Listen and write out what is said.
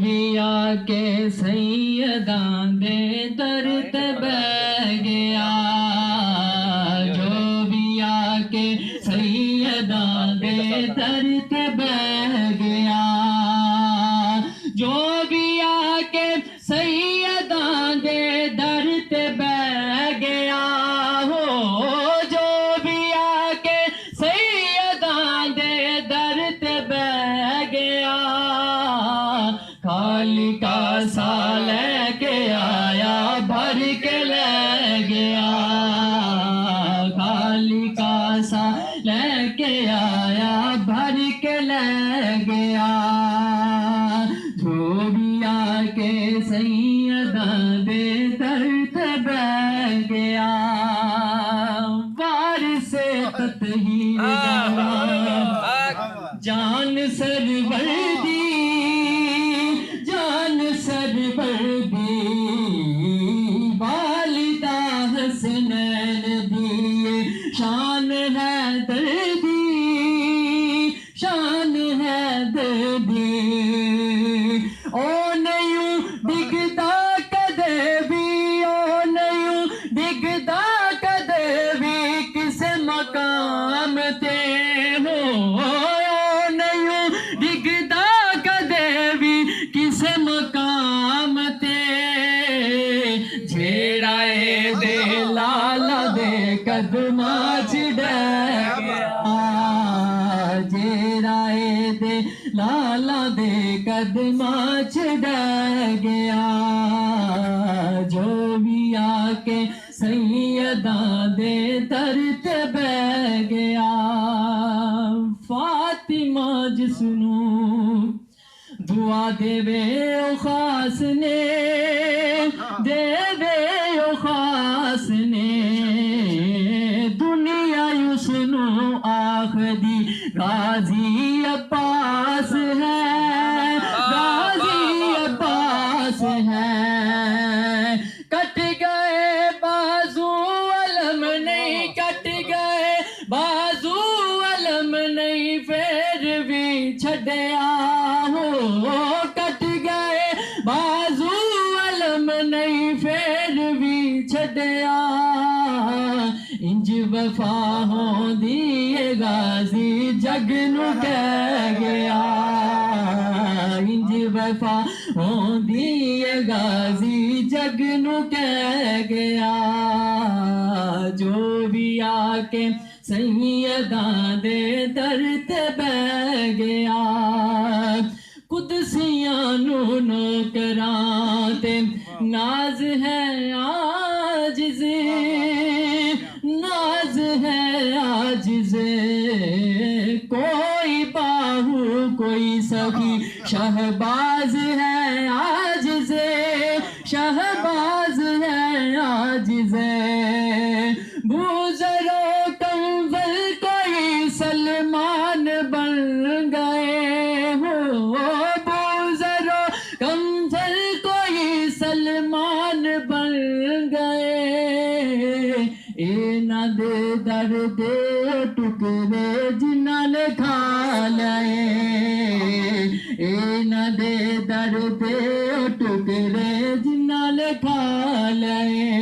بھی آ کے سیداں دے در تے بہ گیا، جو بھی آ کے سیداں دے در تے بہ گیا، جو بھی آ کے سیداں دے در تے بہ گیا، ہو جو بھی آ کے سیداں دے در تے بہ گیا، خالی کا سا لے کے آیا بھر کے لے گیا، خالی کا سا لے کے آیا بھر کے لے گیا، جو بھی آ کے سیداں دے در تے بہ گیا، وارث تطہیر جان سرور دی، جان سرور دی، والدہ حسنین دی، شان ہے دردی، شان ہے دردی، او نیوں ڈگدا کدے بھی، او نیوں ڈگدا کدے بھی کسے مقام تے ہو، ڈگدا کدے بھی کسے مقام تے، جھیڑا اے دے لالا دے قدماں چ ڈہ گیا، جھیڑا اے دے لالا دے قدماں چ ڈہ گیا، جو بھی آ کے سیداں دے در تے بہ گیا، فاطمہ جسنوں دعا دے وے او خاص نے، دے وے او خاص نے، دنیا یسنوں آخدی غازی عباس ہے، غازی عباس ہے، کٹ گئے بازو علم نہیں، کٹ گئے بازو علم نہیں، پھر بھی چھڈیا، ہو کٹ گئے بازو علم نہیں، پھر بھی چھڈیا، انج وفا ہوندی اے غازی جگ نو کہہ گیا، انج وفا ہوندی اے غازی جگ نو کہہ گیا، جو بھی آ کے سیداں دے در تے بہ گیا، قدسیاں نو نوکراں تے ناز ہے عاجز، ناز ہے عاجز، کوئی باہو کوئی سخی شہباز ہے عاجز، شہباز ہے عاجز، بوزر و کنول کوئی سلمان بن گئے، ہو بوزر و کنول کوئی سلمان بن گئے، اینا دے در دے ٹکڑے جنہاں نے کھا لئے، اینا دے در دے ٹکڑے جنہاں نے کھا لئے،